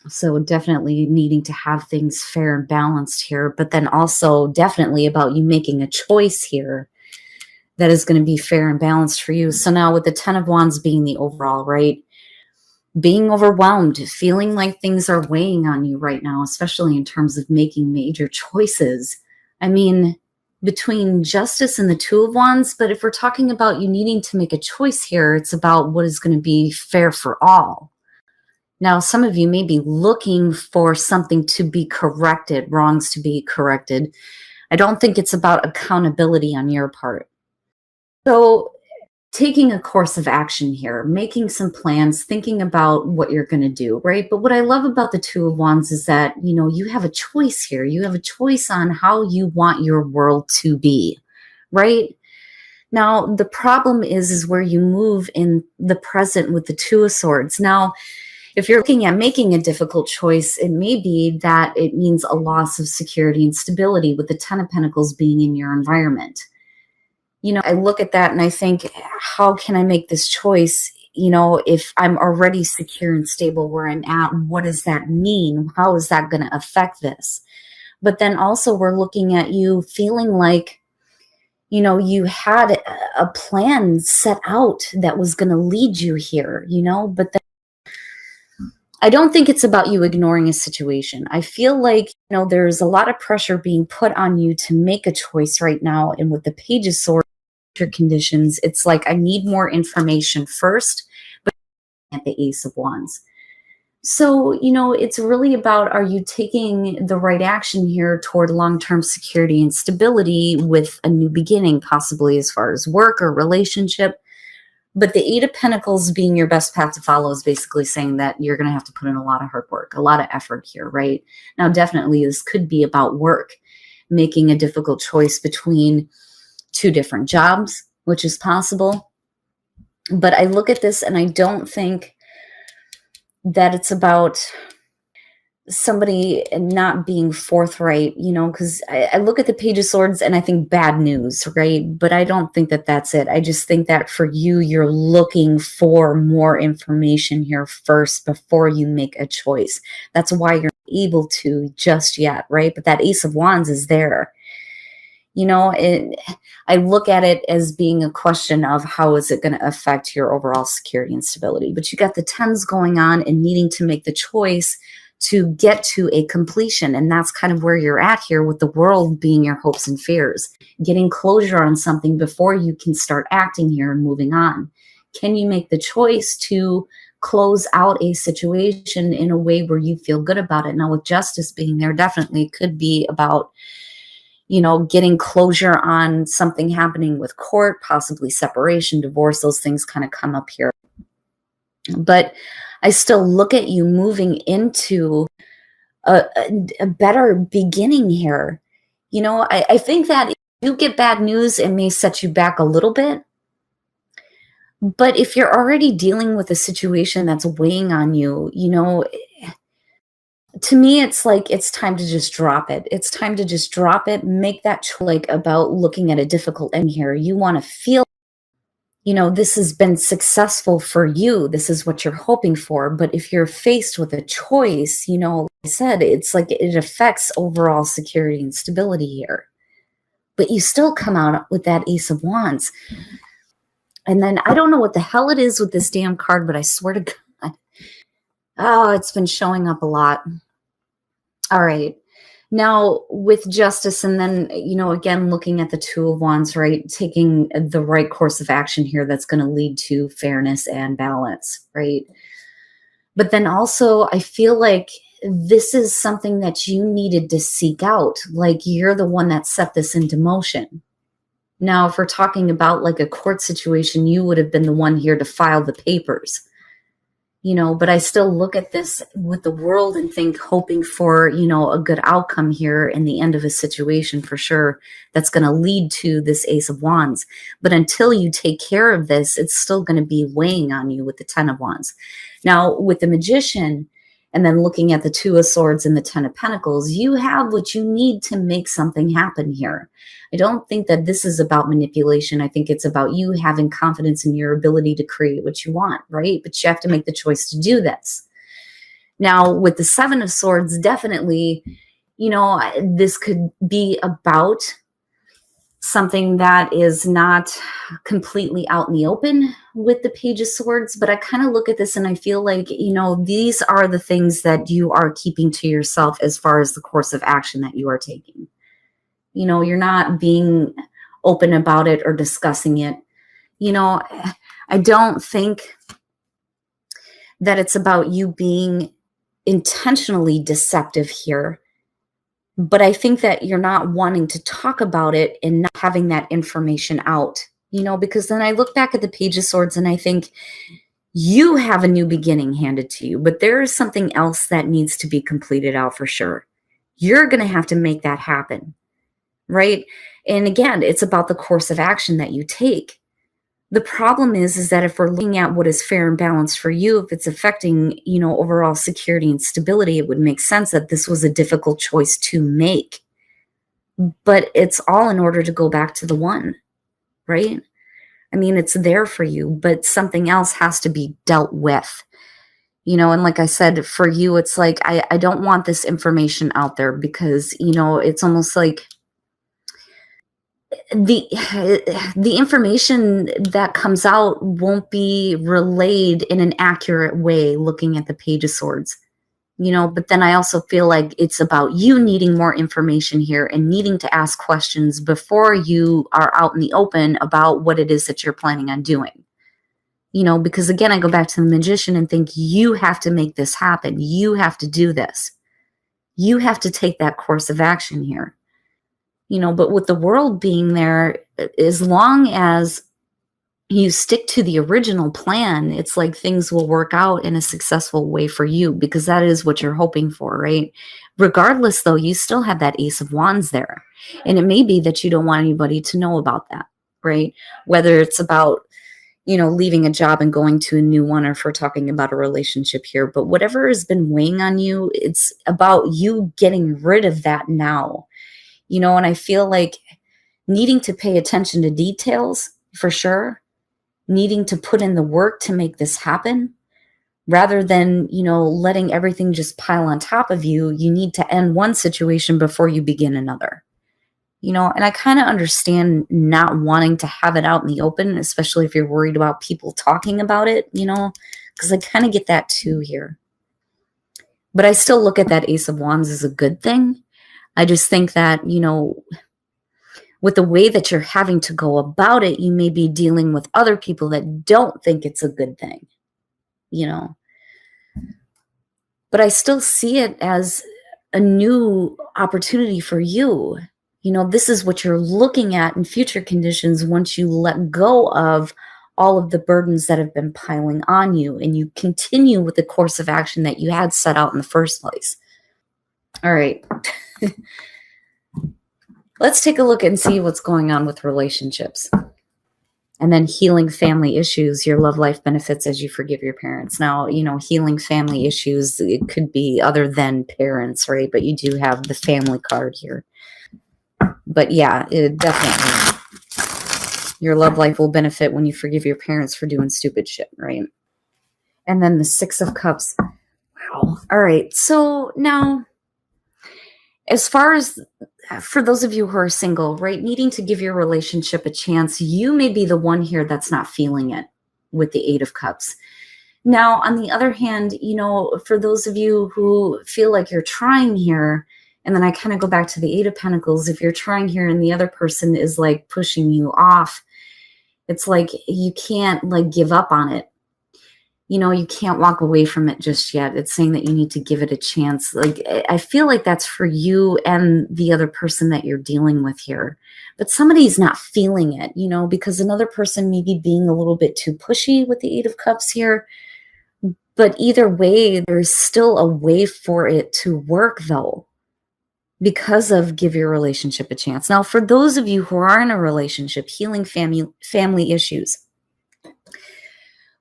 So definitely needing to have things fair and balanced here, but then also definitely about you making a choice here that is going to be fair and balanced for you. So now with the 10 of Wands being the overall, right? Being overwhelmed, feeling like things are weighing on you right now, especially in terms of making major choices. I mean, between Justice and the Two of Wands, but if we're talking about you needing to make a choice here, it's about what is going to be fair for all. Now, some of you may be looking for something to be corrected, wrongs to be corrected. I don't think it's about accountability on your part. So taking a course of action here, making some plans, thinking about what you're going to do, right? But what I love about the Two of Wands is that, you have a choice here. You have a choice on how you want your world to be, right? Now, the problem is where you move in the present with the Two of Swords. Now, if you're looking at making a difficult choice, it may be that it means a loss of security and stability with the Ten of Pentacles being in your environment. I look at that and I think, how can I make this choice? If I'm already secure and stable where I'm at, what does that mean? How is that going to affect this? But then also we're looking at you feeling like, you had a plan set out that was going to lead you here, but then I don't think it's about you ignoring a situation. I feel like, there's a lot of pressure being put on you to make a choice right now. And with the Page of Swords, conditions, it's like I need more information first, but at the Ace of Wands. So, it's really about, are you taking the right action here toward long-term security and stability with a new beginning, possibly as far as work or relationship? But the Eight of Pentacles being your best path to follow is basically saying that you're going to have to put in a lot of hard work, a lot of effort here, right? Now, definitely this could be about work, making a difficult choice between two different jobs, which is possible. But I look at this and I don't think that it's about somebody not being forthright, because I look at the Page of Swords and I think bad news, right? But I don't think that that's it. I just think that for you, you're looking for more information here first before you make a choice. That's why you're not able to just yet, right? But that Ace of Wands is there. I look at it as being a question of how is it going to affect your overall security and stability. But you got the tens going on and needing to make the choice to get to a completion. And that's kind of where you're at here, with the World being your hopes and fears, getting closure on something before you can start acting here and moving on. Can you make the choice to close out a situation in a way where you feel good about it? Now, with Justice being there, definitely could be about getting closure on something happening with court, possibly separation, divorce. Those things kind of come up here. But I still look at you moving into a better beginning here. I think that if you get bad news, it may set you back a little bit. But if you're already dealing with a situation that's weighing on you, to me, it's like it's time to just drop it. It's time to just drop it, make that like about looking at a difficult end here. You want to feel, this has been successful for you. This is what you're hoping for. But if you're faced with a choice, like I said, it's like it affects overall security and stability here. But you still come out with that Ace of Wands. And then I don't know what the hell it is with this damn card, but I swear to God, oh, it's been showing up a lot. All right. Now with Justice, and then, again, looking at the Two of Wands, right? Taking the right course of action here that's going to lead to fairness and balance, right? But then also, I feel like this is something that you needed to seek out. Like you're the one that set this into motion. Now, if we're talking about like a court situation, you would have been the one here to file the papers. But I still look at this with the World and think, hoping for, a good outcome here in the end of a situation for sure, that's going to lead to this Ace of Wands. But until you take care of this, it's still going to be weighing on you with the Ten of Wands. Now, with the Magician, and then looking at the Two of Swords and the Ten of Pentacles, you have what you need to make something happen here. I don't think that this is about manipulation. I think it's about you having confidence in your ability to create what you want, right? But you have to make the choice to do this. Now, with the Seven of Swords, definitely, this could be about something that is not completely out in the open with the Page of Swords, but I kind of look at this and I feel like, these are the things that you are keeping to yourself as far as the course of action that you are taking. You're not being open about it or discussing it. I don't think that it's about you being intentionally deceptive here, but I think that you're not wanting to talk about it and not having that information out, because then I look back at the Page of Swords and I think you have a new beginning handed to you, but there is something else that needs to be completed out for sure. You're going to have to make that happen, right? And again, it's about the course of action that you take. The problem is that if we're looking at what is fair and balanced for you, if it's affecting, overall security and stability, it would make sense that this was a difficult choice to make. But it's all in order to go back to the one, right? I mean, it's there for you, but something else has to be dealt with. And like I said, for you, it's like, I don't want this information out there because, it's almost like the information that comes out won't be relayed in an accurate way looking at the Page of Swords, but then I also feel like it's about you needing more information here and needing to ask questions before you are out in the open about what it is that you're planning on doing, because again, I go back to the Magician and think you have to make this happen. You have to do this. You have to take that course of action here. But with the World being there, as long as you stick to the original plan, it's like things will work out in a successful way for you because that is what you're hoping for, right? Regardless, though, you still have that Ace of Wands there. And it may be that you don't want anybody to know about that, right? Whether it's about, leaving a job and going to a new one, or if we're talking about a relationship here. But whatever has been weighing on you, it's about you getting rid of that now. And I feel like needing to pay attention to details for sure, needing to put in the work to make this happen, rather than, letting everything just pile on top of you. You need to end one situation before you begin another, and I kind of understand not wanting to have it out in the open, especially if you're worried about people talking about it, because I kind of get that too here. But I still look at that Ace of Wands as a good thing. I just think that, with the way that you're having to go about it, you may be dealing with other people that don't think it's a good thing, But I still see it as a new opportunity for you. This is what you're looking at in future conditions once you let go of all of the burdens that have been piling on you and you continue with the course of action that you had set out in the first place. All right. Let's take a look and see what's going on with relationships. And then healing family issues, your love life benefits as you forgive your parents. Now, healing family issues, it could be other than parents, right? But you do have the family card here. But yeah, it definitely, your love life will benefit when you forgive your parents for doing stupid shit, right? And then the Six of Cups. Wow. All right. So now, as far as for those of you who are single, right, needing to give your relationship a chance, you may be the one here that's not feeling it with the Eight of Cups. Now, on the other hand, for those of you who feel like you're trying here, and then I kind of go back to the Eight of Pentacles, if you're trying here and the other person is like pushing you off, it's like you can't like give up on it. You can't walk away from it just yet. It's saying that you need to give it a chance. Like, I feel like that's for you and the other person that you're dealing with here. But somebody's not feeling it, because another person may be being a little bit too pushy with the Eight of Cups here. But either way, there's still a way for it to work, though, because of give your relationship a chance. Now, for those of you who are in a relationship, healing family issues,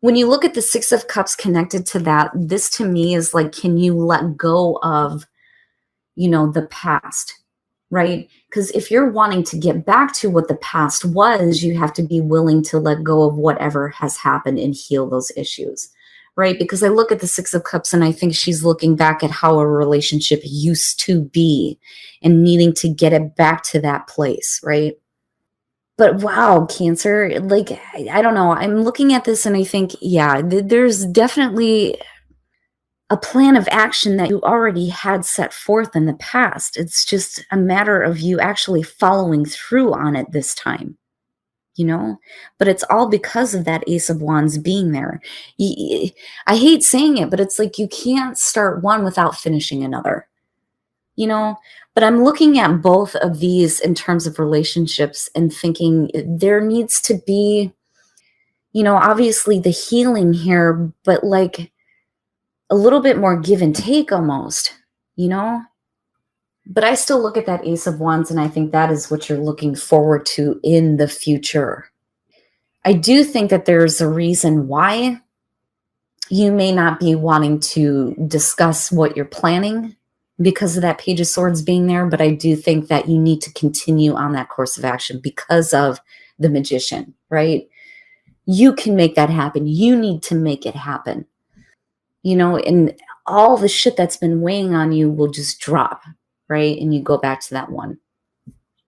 when you look at the Six of Cups connected to that, this to me is like, can you let go of, the past, right? Because if you're wanting to get back to what the past was, you have to be willing to let go of whatever has happened and heal those issues, right? Because I look at the Six of Cups and I think she's looking back at how a relationship used to be and needing to get it back to that place, right? But wow, Cancer, like, I don't know. I'm looking at this and I think, yeah, there's definitely a plan of action that you already had set forth in the past. It's just a matter of you actually following through on it this time, you know? But it's all because of that Ace of Wands being there. I hate saying it, but it's like you can't start one without finishing another, you know? But I'm looking at both of these in terms of relationships and thinking there needs to be, obviously the healing here, but like a little bit more give and take almost, you know? But I still look at that Ace of Wands and I think that is what you're looking forward to in the future. I do think that there's a reason why you may not be wanting to discuss what you're planning because of that Page of Swords being there, but I do think that you need to continue on that course of action because of the Magician, right? You can make that happen. You need to make it happen, and all the shit that's been weighing on you will just drop, right? And you go back to that one.